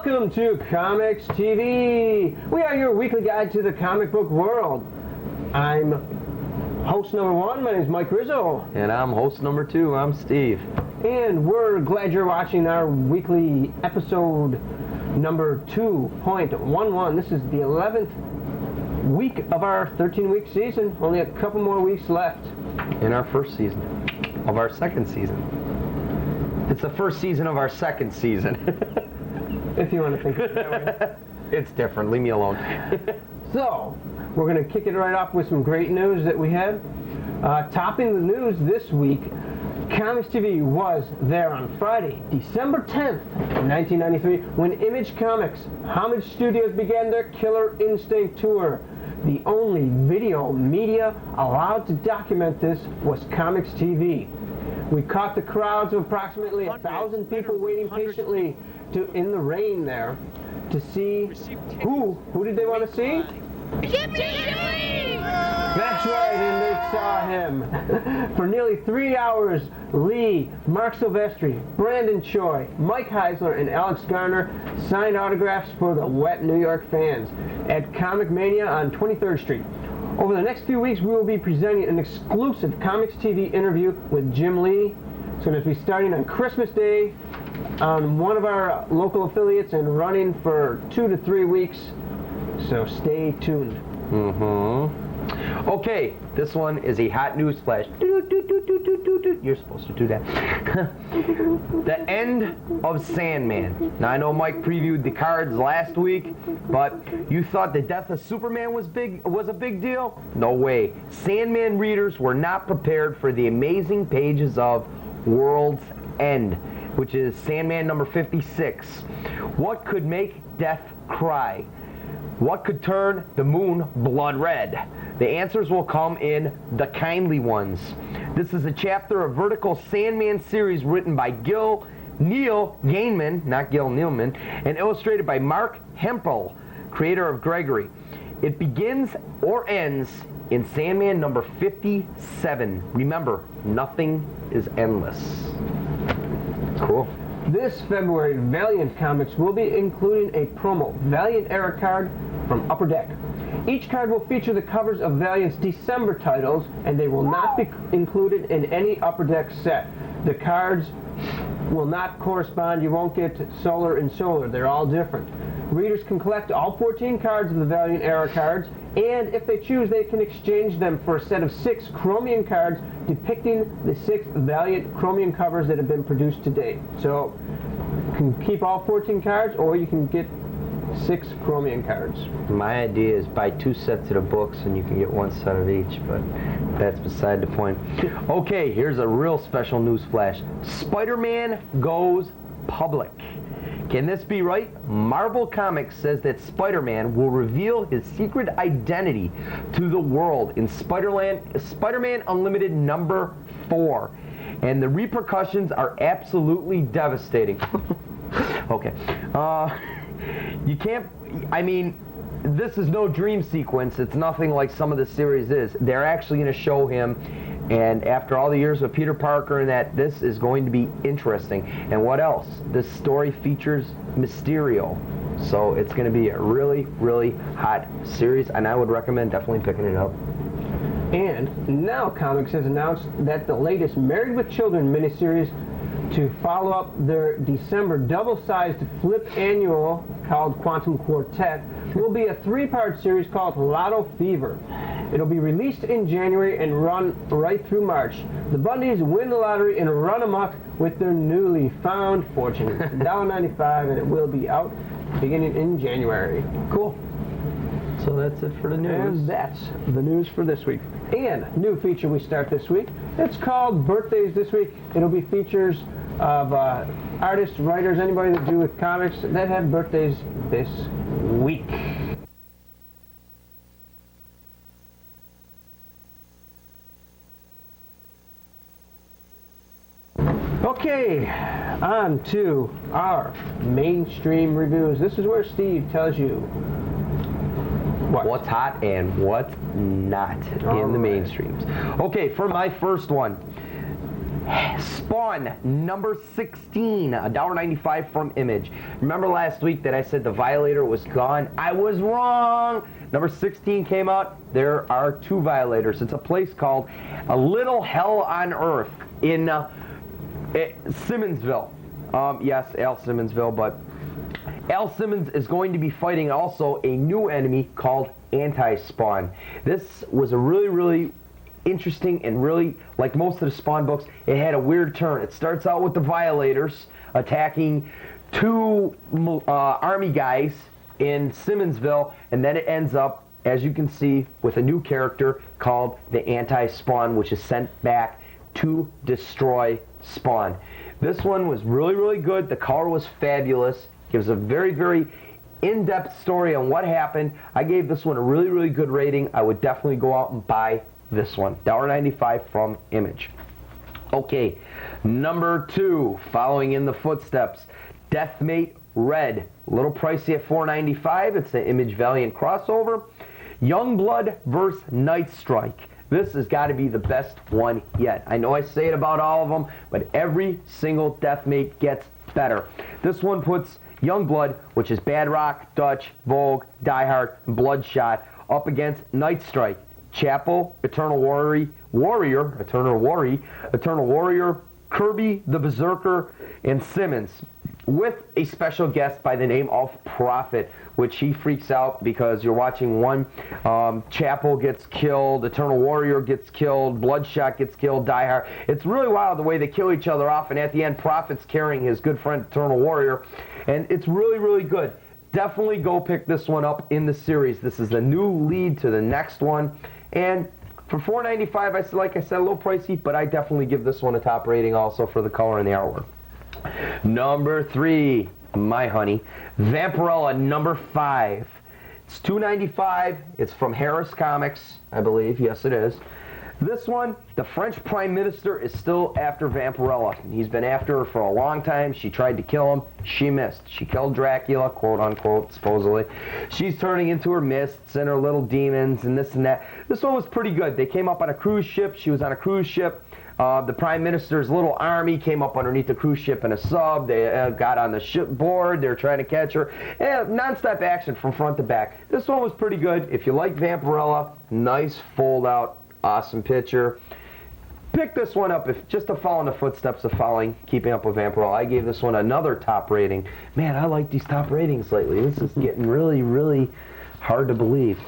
Welcome to COMX-TV. We are your weekly guide to the comic book world. I'm host number 1. My name is Mike Rizzo. And I'm host number 2. I'm Steve. And we're glad you're watching our weekly episode number 2.11. This is the 11th week of our 13-week season. Only a couple more weeks left. In our first season of our second season. It's the first season of our second season. If you want to think of it that way. It's different. Leave me alone. So, we're going to kick it right off with some great news that we had. Topping the news this week, COMX-TV was there on Friday, December 10th, 1993, when Image Comics, Homage Studios began their Killer Instinct tour. The only video media allowed to document this was COMX-TV. We caught the crowds of approximately 1,000 people waiting patiently in the rain there to see who did they want to see? Jimmy! That's right, and they saw him. For nearly 3 hours, Lee, Mark Silvestri, Brandon Choi, Mike Heisler, and Alex Garner signed autographs for the wet New York fans at Comic Mania on 23rd Street. Over the next few weeks, we will be presenting an exclusive COMX-TV interview with Jim Lee. It's going to be starting on Christmas Day on one of our local affiliates and running for 2 to 3 weeks. So stay tuned. Okay, this one is a hot news flash. You're supposed to do that. The end of Sandman. Now I know Mike previewed the cards last week, but you thought the death of Superman was a big deal? No way. Sandman readers were not prepared for the amazing pages of World's End, which is Sandman number 56. What could make death cry? What could turn the moon blood red? The answers will come in The Kindly Ones. This is a chapter of Vertical Sandman series written by Neil Gaiman, not Gil Nealman, and illustrated by Mark Hempel, creator of Gregory. It begins or ends in Sandman number 57. Remember, nothing is endless. Cool. This February, Valiant Comics will be including a promo Valiant Era card from Upper Deck. Each card will feature the covers of Valiant's December titles, and they will not be included in any Upper Deck set. The cards will not correspond. You won't get Solar and Solar. They're all different. Readers can collect all 14 cards of the Valiant Era cards, and if they choose, they can exchange them for a set of 6 Chromium cards depicting the 6 Valiant Chromium covers that have been produced to date. So, you can keep all 14 cards, or you can get 6 Chromium cards. My idea is buy 2 sets of the books and you can get 1 set of each, but that's beside the point. Okay, here's a real special news flash. Spider-Man goes public. Can this be right? Marvel Comics says that Spider-Man will reveal his secret identity to the world in Spider-Man Unlimited number 4. And the repercussions are absolutely devastating. Okay. You can't, I mean, this is no dream sequence. It's nothing like some of the series is. They're actually going to show him, and after all the years of Peter Parker and that, this is going to be interesting. And what else? This story features Mysterio. So it's going to be a really, really hot series, and I would recommend definitely picking it up. And now Comics has announced that the latest Married with Children miniseries to follow up their December double-sized flip annual called Quantum Quartet will be a 3-part series called Lotto Fever. It'll be released in January and run right through March. The Bundys win the lottery and run amok with their newly found fortune. It's $1.95 and it will be out beginning in January. Cool. So that's it for the news. And that's the news for this week. And new feature we start this week. It's called Birthdays This Week. It'll be features of artists, writers, anybody that do with comics that have birthdays this week. Okay, on to our mainstream reviews. This is where Steve tells you what's hot and what's not in the mainstreams. Okay, for my first one, Spawn, number 16, $1.95 from Image. Remember last week that I said the Violator was gone? I was wrong! Number 16 came out. There are 2 Violators. It's a place called A Little Hell on Earth in Simmonsville. Yes, Al Simmonsville, but Al Simmons is going to be fighting also a new enemy called Anti-Spawn. This was a really interesting and really, like most of the Spawn books, it had a weird turn. It starts out with the Violators attacking 2 army guys in Simmonsville, and then it ends up, as you can see, with a new character called the Anti-Spawn, which is sent back to destroy Spawn. This one was really good. The color was fabulous. Gives a very in-depth story on what happened. I gave this one a really good rating. I would definitely go out and buy this one. $1.95 from Image. Okay, number 2, following in the footsteps, Deathmate Red. A little pricey at $4.95. It's an Image Valiant crossover. Youngblood vs. Nightstrike. This has got to be the best one yet. I know I say it about all of them, but every single Deathmate gets better. This one puts Youngblood, which is Badrock, Dutch, Vogue, Die Hard, and Bloodshot, up against Nightstrike, Chapel, Eternal Warrior, Kirby the Berserker, and Simmons, with a special guest by the name of Prophet, which he freaks out because you're watching one. Chapel gets killed, Eternal Warrior gets killed, Bloodshot gets killed, Die Hard. It's really wild the way they kill each other off, and at the end, Prophet's carrying his good friend Eternal Warrior, and it's really good. Definitely go pick this one up in the series. This is the new lead to the next one, and for $4.95, like I said, a little pricey, but I definitely give this one a top rating also for the color and the artwork. Number 3, my honey, Vampirella number 5. It's $2.95. It's from Harris Comics, I believe. Yes, it is. This one, the French Prime Minister is still after Vampirella. He's been after her for a long time. She tried to kill him. She missed. She killed Dracula, quote unquote, supposedly. She's turning into her mists and her little demons and this and that. This one was pretty good. They came up on a cruise ship. She was on a cruise ship. The Prime Minister's little army came up underneath the cruise ship in a sub. They got on the shipboard. They were trying to catch her. Non-stop action from front to back. This one was pretty good. If you like Vampirella, nice fold-out, awesome picture. Pick this one up just to follow in the footsteps of keeping up with Vampirella. I gave this one another top rating. Man, I like these top ratings lately. This is getting really hard to believe.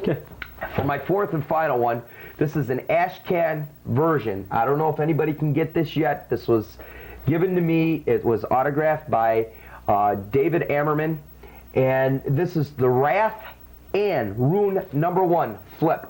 For my 4th and final one, this is an Ashcan version. I don't know if anybody can get this yet. This was given to me. It was autographed by David Ammerman. And this is the Wrath and Rune number 1 flip.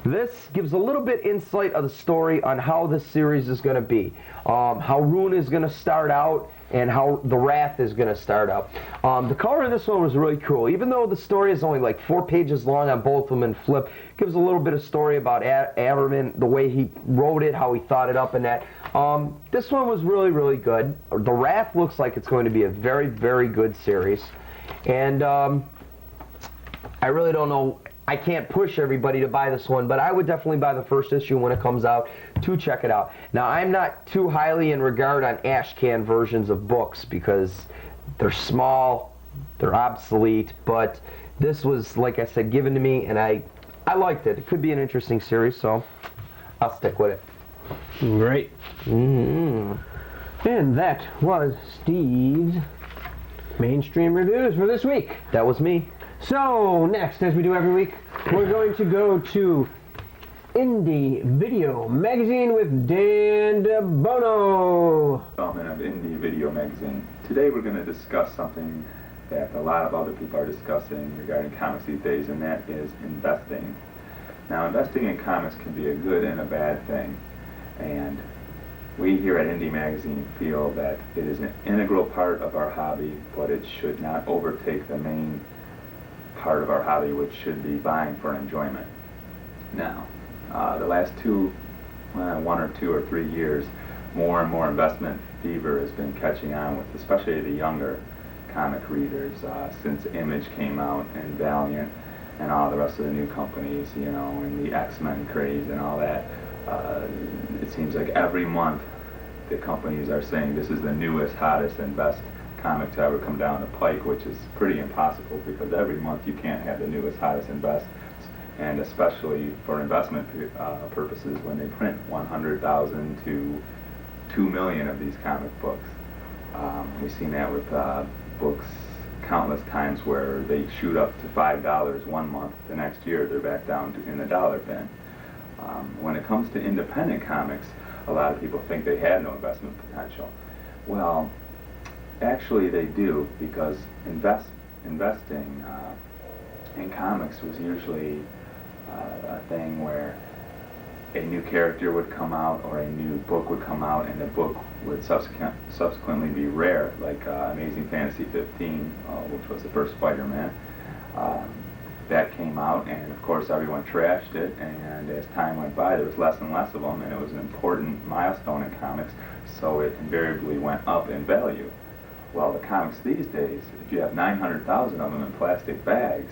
This gives a little bit insight of the story on how this series is going to be. How Rune is going to start out and how the Wrath is going to start out. The color in this one was really cool. Even though the story is only like 4 pages long on both of them and flip, gives a little bit of story about Ammerman, the way he wrote it, how he thought it up and that. This one was really good. The Wrath looks like it's going to be a very good series. And I really don't know. I can't push everybody to buy this one, but I would definitely buy the first issue when it comes out to check it out. Now, I'm not too highly in regard on Ashcan versions of books because they're small, they're obsolete, but this was, like I said, given to me, and I liked it. It could be an interesting series, so I'll stick with it. Great. And that was Steve's mainstream reviews for this week. That was me. So, next, as we do every week, we're going to go to Indie Video Magazine with Dan DeBono. Installment of Indie Video Magazine. Today we're going to discuss something that a lot of other people are discussing regarding comics these days, and that is investing. Now, investing in comics can be a good and a bad thing, and we here at Indie Magazine feel that it is an integral part of our hobby, but it should not overtake the main part of our hobby, which should be buying for enjoyment. Now, the last 1 or 2 or 3 years, more and more investment fever has been catching on with especially the younger comic readers since Image came out and Valiant and all the rest of the new companies, you know, and the X-Men craze and all that. It seems like every month the companies are saying this is the newest, hottest, and best comic to ever come down the pike, which is pretty impossible because every month you can't have the newest, hottest, and best, and especially for investment purposes when they print 100,000 to 2 million of these comic books. We've seen that with books countless times where they shoot up to $5 one month, the next year they're back down in the dollar bin. When it comes to independent comics, a lot of people think they have no investment potential. Well, actually they do, because investing in comics was usually a thing where a new character would come out or a new book would come out, and the book would subsequently be rare, like Amazing Fantasy 15, which was the first Spider-Man. That came out, and of course everyone trashed it, and as time went by there was less and less of them, and it was an important milestone in comics, so it invariably went up in value. Well, the comics these days, if you have 900,000 of them in plastic bags,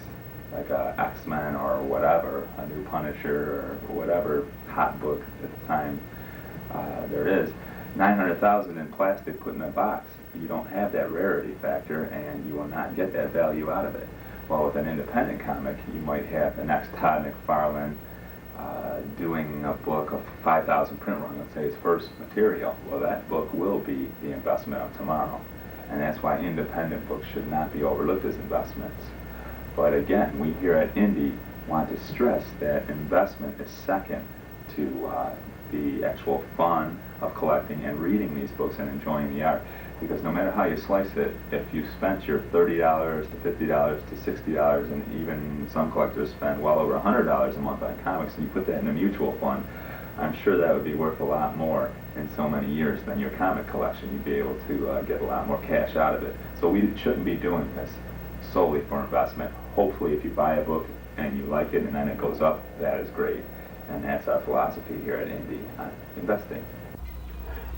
like X-Men or whatever, a new Punisher or whatever hot book at the time there is, 900,000 in plastic put in a box, you don't have that rarity factor, and you will not get that value out of it. Well, with an independent comic, you might have the next Todd McFarlane doing a book of 5,000 print run, let's say his first material. Well, that book will be the investment of tomorrow, and that's why independent books should not be overlooked as investments. But again, we here at Indie want to stress that investment is second to the actual fun of collecting and reading these books and enjoying the art. Because no matter how you slice it, if you spent your $30 to $50 to $60, and even some collectors spend well over $100 a month on comics, and you put that in a mutual fund, I'm sure that would be worth a lot more in so many years than your comic collection. You'd be able to get a lot more cash out of it. So we shouldn't be doing this solely for investment. Hopefully if you buy a book and you like it and then it goes up, that is great. And that's our philosophy here at Indie on investing.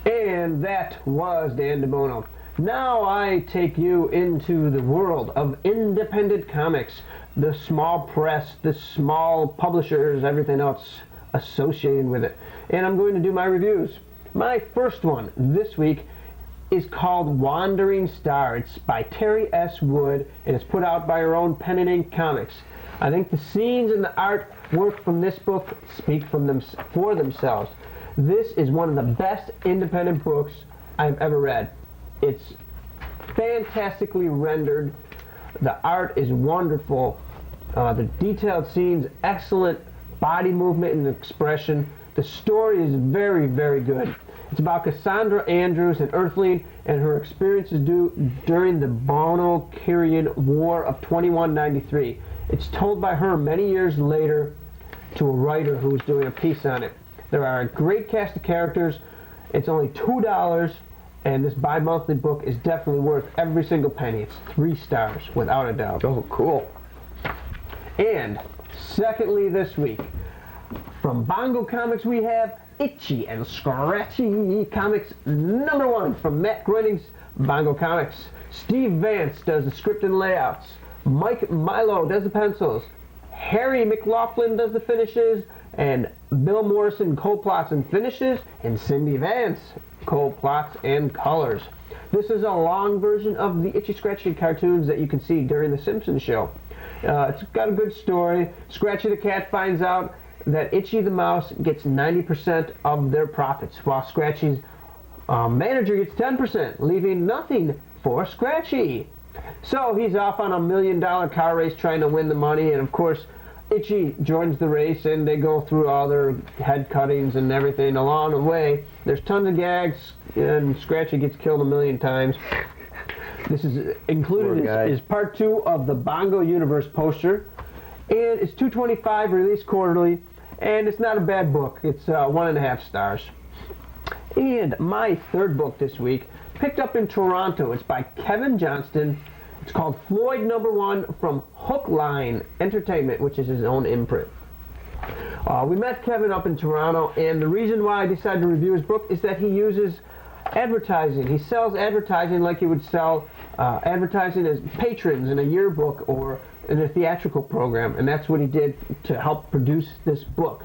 And that was Dan DeBono. Now I take you into the world of independent comics, the small press, the small publishers, everything else associated with it. And I'm going to do my reviews. My first one this week is called Wandering Star. It's by Terry S. Wood, and it's put out by her own Pen and Ink Comics. I think the scenes and the artwork from this book speak for themselves. This is one of the best independent books I've ever read. It's fantastically rendered. The art is wonderful. The detailed scenes, excellent body movement and expression. The story is very, very good. It's about Cassandra Andrews, an Earthling, and her experiences during the Bono-Kirian War of 2193. It's told by her many years later to a writer who's doing a piece on it. There are a great cast of characters. It's only $2, and this bi-monthly book is definitely worth every single penny. It's 3 stars, without a doubt. Oh, cool. And secondly this week, from Bongo Comics we have Itchy and Scratchy Comics #1 from Matt Groening's Bongo Comics. Steve Vance does the script and layouts. Mike Milo does the pencils. Harry McLaughlin does the finishes, and Bill Morrison co-plots and finishes, and Cindy Vance co-plots and colors. This is a long version of the Itchy Scratchy cartoons that you can see during The Simpsons show. It's got a good story. Scratchy the cat finds out that Itchy the mouse gets 90% of their profits, while Scratchy's manager gets 10%, leaving nothing for Scratchy. So he's off on $1 million car race trying to win the money, and of course Itchy joins the race, and they go through all their head cuttings and everything along the way. There's tons of gags, and Scratchy gets killed 1,000,000 times. This is included as part 2 of the Bongo Universe poster, and it's $2.25, released quarterly, and it's not a bad book. It's 1.5 stars. And my third book this week, picked up in Toronto. It's by Kevin Johnston. It's called Floyd #1 from Hookline Entertainment, which is his own imprint. We met Kevin up in Toronto, and the reason why I decided to review his book is that he uses advertising. He sells advertising like he would sell advertising as patrons in a yearbook or in a theatrical program, and that's what he did to help produce this book.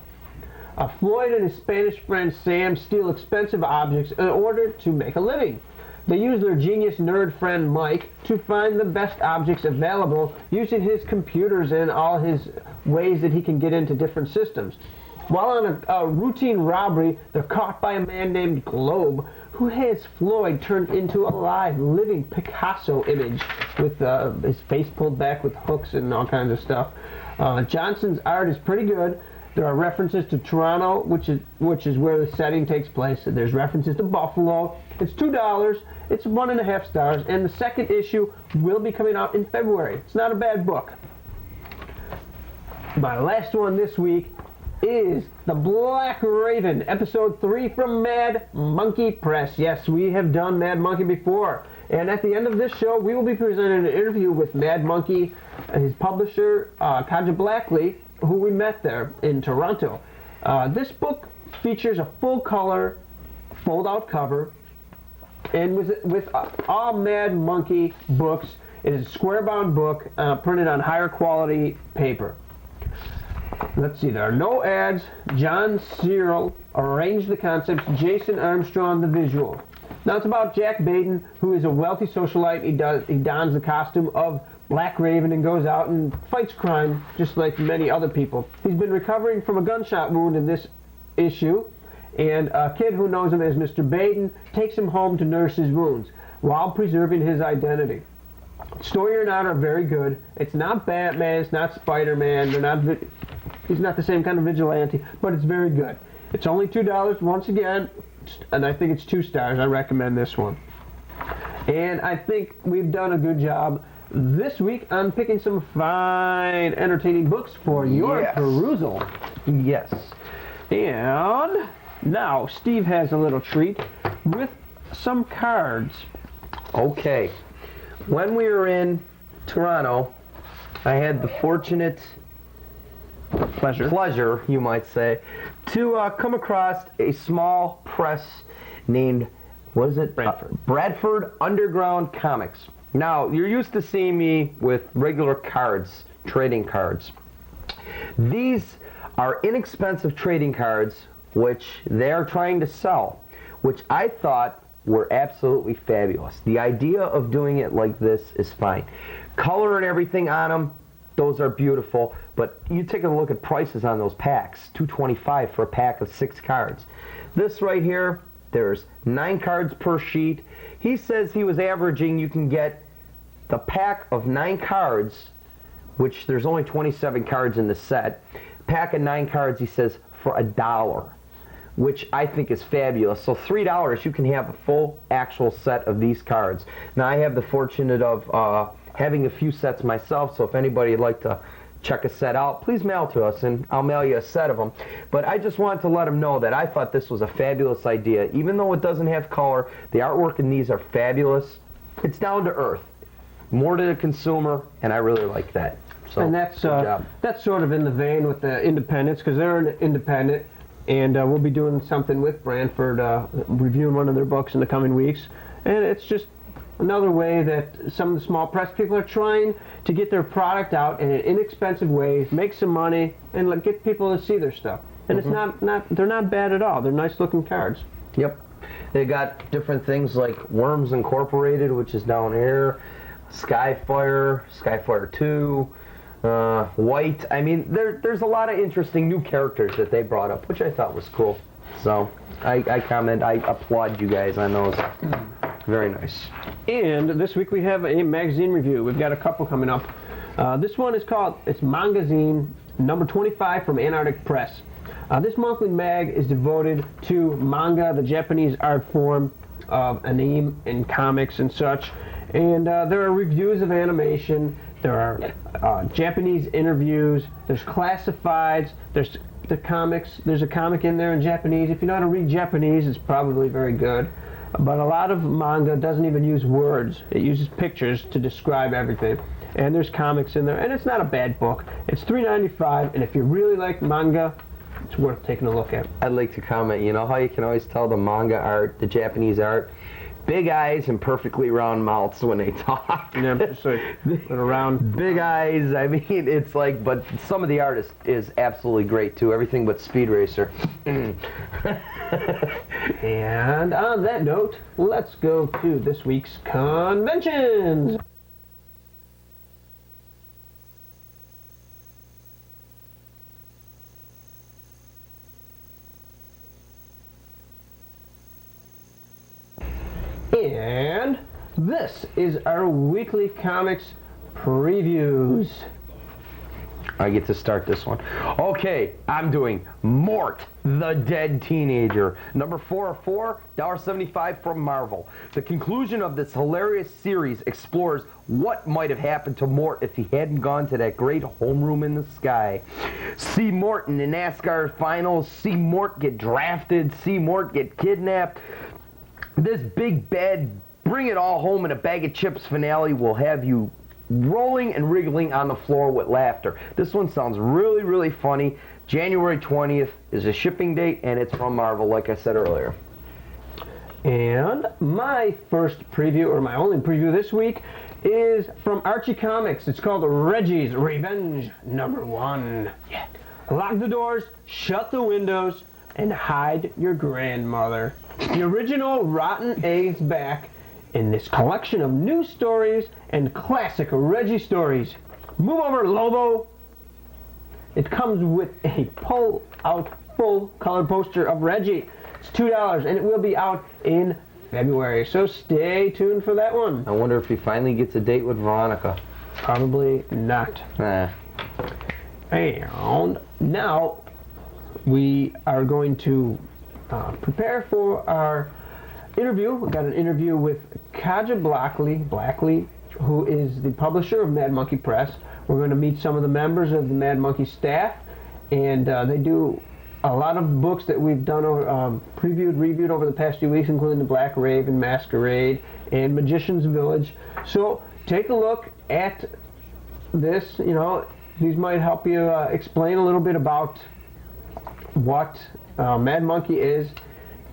Floyd and his Spanish friend Sam steal expensive objects in order to make a living. They use their genius nerd friend Mike to find the best objects available using his computers and all his ways that he can get into different systems. While on a routine robbery, they're caught by a man named Globe, who has Floyd turned into a live, living Picasso image with his face pulled back with hooks and all kinds of stuff. Johnson's art is pretty good. There are references to Toronto, which is where the setting takes place. There's references to Buffalo. It's $2. It's 1.5 stars, and the second issue will be coming out in February. It's not a bad book. My last one this week is The Black Raven, episode 3 from Mad Monkey Press. Yes, we have done Mad Monkey before. And at the end of this show, we will be presenting an interview with Mad Monkey and his publisher, Kaja Blackley, who we met there in Toronto. This book features a full-color, fold-out cover, and with all Mad Monkey books, it is a square-bound book printed on higher quality paper. Let's see, there are no ads. John Searle arranged the concepts, Jason Armstrong the visual. Now it's about Jack Baden, who is a wealthy socialite. He dons the costume of Black Raven and goes out and fights crime just like many other people. He's been recovering from a gunshot wound in this issue, and a kid who knows him as Mr. Baden takes him home to nurse his wounds while preserving his identity. Story and art are very good. It's not Batman, it's not Spider-Man, he's not the same kind of vigilante, but it's very good. It's only $2 once again, and I think it's 2 stars. I recommend this one. And I think we've done a good job this week on picking some fine, entertaining books for your perusal. Yes. And now Steve has a little treat with some cards. Okay. When we were in Toronto, I had the fortunate pleasure, you might say, to come across a small press named, what is it? Bradford Underground Comics. Now, you're used to seeing me with regular cards, trading cards. These are inexpensive trading cards, which they are trying to sell, which I thought were absolutely fabulous. The idea of doing it like this is fine. Color and everything on them, those are beautiful, but you take a look at prices on those packs, $2.25 for a pack of 6 cards. This right here, there's 9 cards per sheet. He says he was averaging, you can get the pack of 9 cards, which there's only 27 cards in the set. Pack of 9 cards, he says, for $1, which I think is fabulous. So $3, you can have a full actual set of these cards. Now, I have the fortunate of having a few sets myself, so if anybody would like to check a set out, please mail to us, and I'll mail you a set of them. But I just wanted to let them know that I thought this was a fabulous idea. Even though it doesn't have color, the artwork in these are fabulous. It's down to earth, more to the consumer, and I really like that. So, and that's sort of in the vein with the independents, because they're an independent, and we'll be doing something with Brantford, reviewing one of their books in the coming weeks. And it's just another way that some of the small press people are trying to get their product out in an inexpensive way, make some money, and get people to see their stuff. And it's they're not bad at all. They're nice looking cards. Yep. They got different things like Worms Incorporated, which is down here, Skyfire, Skyfire 2, White. I mean, there's a lot of interesting new characters that they brought up, which I thought was cool. So I applaud you guys on those. Very nice. And this week we have a magazine review. We've got a couple coming up. This one is called, it's Mangazine, number 25 from Antarctic Press. This monthly mag is devoted to manga, the Japanese art form of anime and comics and such. And there are reviews of animation, there are Japanese interviews, there's classifieds, there's the comics, there's a comic in there in Japanese. If you know how to read Japanese, it's probably very good. But a lot of manga doesn't even use words. It uses pictures to describe everything. And there's comics in there, and it's not a bad book. It's $3.95, and if you really like manga, it's worth taking a look at. I'd like to comment, you know how you can always tell the manga art, the Japanese art? big eyes and perfectly round mouths when they talk. Yeah, just like little round. Big eyes. I mean, it's like, but some of the art is absolutely great too. Everything but Speed Racer. And on that note, let's go to this week's conventions. And this is our weekly comics previews. I get to start this one. Okay, I'm doing Mort, the Dead Teenager. Number 404, $1.75 from Marvel. The conclusion of this hilarious series explores what might have happened to Mort if he hadn't gone to that great homeroom in the sky. See Mort in the NASCAR finals, see Mort get drafted, see Mort get kidnapped. This big bad bring it all home in a bag of chips finale will have you rolling and wriggling on the floor with laughter. This one sounds really, really funny. January 20th is a shipping date, and it's from Marvel, like I said earlier. And my first preview, or my only preview this week, is from Archie Comics. It's called Reggie's Revenge #1. Yeah. Lock the doors, shut the windows, and hide your grandmother. The original Rotten Eggs back in this collection of new stories and classic Reggie stories. Move over, Lobo! It comes with a pull-out full-color poster of Reggie. It's $2, and it will be out in February, so stay tuned for that one. I wonder if he finally gets a date with Veronica. Probably not. Nah. And now we are going to prepare for our interview. We've got an interview with Kaja Blackley, who is the publisher of Mad Monkey Press. We're going to meet some of the members of the Mad Monkey staff, and they do a lot of books that we've done, reviewed over the past few weeks, including The Black Raven, Masquerade, and Magician's Village. So take a look at this. You know, these might help you explain a little bit about what Mad Monkey is,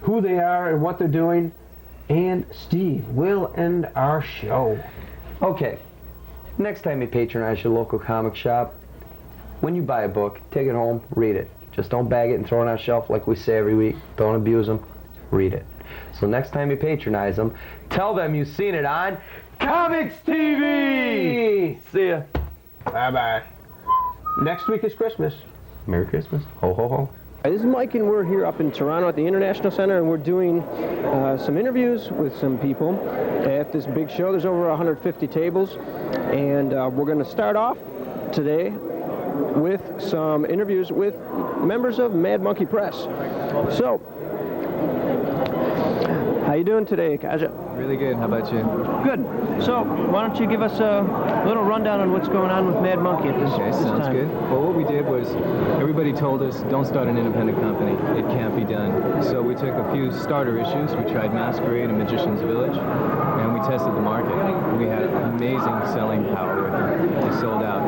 who they are, and what they're doing. And Steve will end our show. Okay, next time you patronize your local comic shop, when you buy a book, take it home, read it. Just don't bag it and throw it on a shelf like we say every week. Don't abuse them. Read it. So next time you patronize them, tell them you've seen it on COMX-TV! See ya. Bye-bye. Next week is Christmas. Merry Christmas. Ho, ho, ho. This is Mike, and we're here up in Toronto at the International Center, and we're doing some interviews with some people at this big show. There's over 150 tables, and we're going to start off today with some interviews with members of Mad Monkey Press. So, how you doing today, Kaja? Really good. How about you? Good. So, why don't you give us a little rundown on what's going on with Mad Monkey at this, Okay, this sounds time? good. Well, what we did was, everybody told us, don't start an independent company. It can't be done. So we took a few starter issues. We tried Masquerade and Magician's Village, and we tested the market. We had amazing selling power with them. They sold out.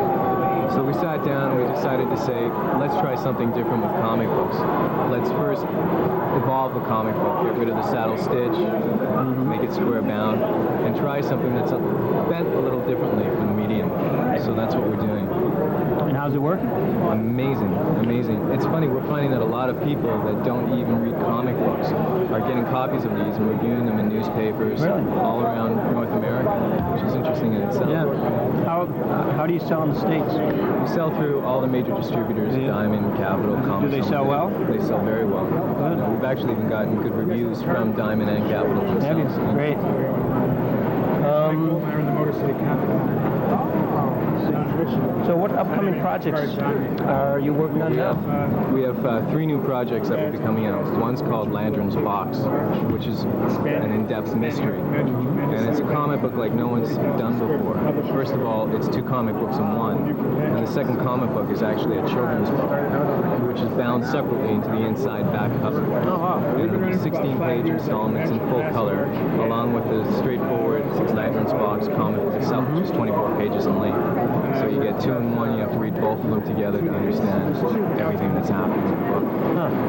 So we sat down and we decided to say, let's try something different with comic books. Let's first evolve the comic book, get rid of the saddle stitch, make it square bound, and try something that's bent a little differently from the medium. So that's what we're doing. And how's it working? Amazing, amazing. It's funny, we're finding that a lot of people that don't even read comic books are getting copies of these and reviewing them in newspapers all around North America, which is interesting in itself. Yeah. How do you sell in the States? We sell through all the major distributors, Diamond, Capital, Comics. Do they sell well? They sell very well. We've actually even gotten good reviews from Diamond and Capital themselves. Great. So what upcoming projects are you working on now? We have 3 new projects that will be coming out. One's called Lantern's Box, which is an in-depth mystery. And it's a comic book like no one's done before. First of all, it's 2 comic books in one. And the second comic book is actually a children's book, which is bound separately into the inside back cover. And it'll be 16-page installments in full color, along with the straightforward Lantern's Box comic book itself, which is 24 pages in length. So you get 2 in 1, you have to read both of them together to understand everything that's happening in the book.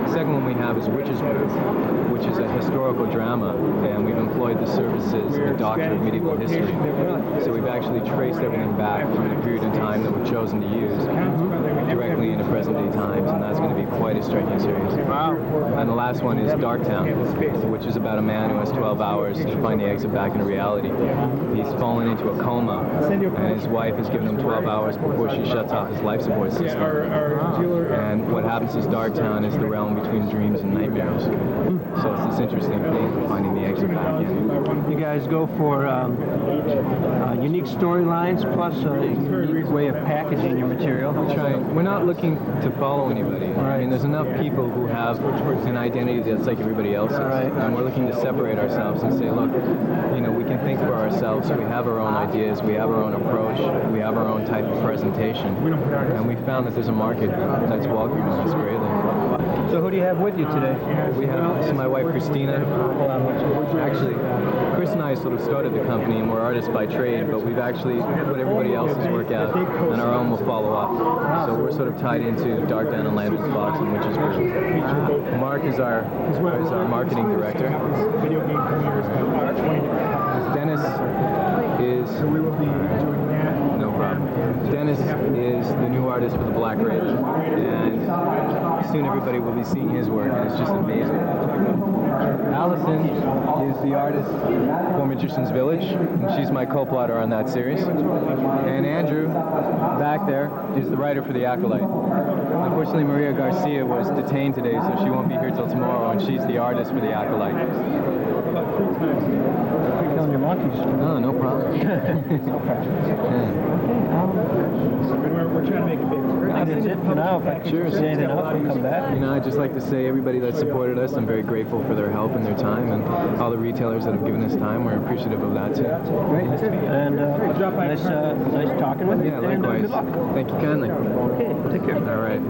The second one we have is Witch's Brew, which is a historical drama, and we've employed the services of the Doctor of Medieval History. So we've actually traced everything back from the period in time that we've chosen to use directly into present-day times, and that's going to be quite a striking series. Wow. And the last one is Darktown, which is about a man who has 12 hours to find the exit back into reality. He's fallen into a coma, and his wife has given him 12 hours before she shuts off his life support system. And what happens is Darktown is the realm between dreams and nightmares. So it's this interesting thing of finding the exit back in. You guys go for unique storylines plus a unique way of packaging your material. We're not looking to follow anybody. I mean, there's enough people who have an identity that's like everybody else's. And we're looking to separate ourselves and say, look, you know, we can think for ourselves. We have our own ideas. We have our own approach. We have our own type of presentation. And we found that there's a market that's welcoming us greatly. So who do you have with you today? We have my wife Christina. Actually, Chris and I sort of started the company, and we're artists by trade, but we've actually put everybody else's work out, and our own will follow up. So we're sort of tied into Darktown and Lantern's Box, and which is great. Mark is our marketing director. Dennis is no problem. Dennis is the new artist for the Black Ridge, and soon everybody will be seeing his work, and it's just amazing. Allison is the artist for Magician's Village, and she's my co-plotter on that series. And Andrew, back there, is the writer for The Acolyte. Unfortunately, Maria Garcia was detained today, so she won't be here till tomorrow, and she's the artist for The Acolyte. Killing your monkeys. Oh, no problem. We're trying to make it big. I think that's it for now. If I could say anything else, we'll come back. You know, I'd just like to say everybody that supported us, I'm very grateful for their help and their time, and all the retailers that have given us time, we're appreciative of that too. Great. And nice talking with you. Yeah, likewise. Good luck. Thank you kindly. Okay, take care. All right.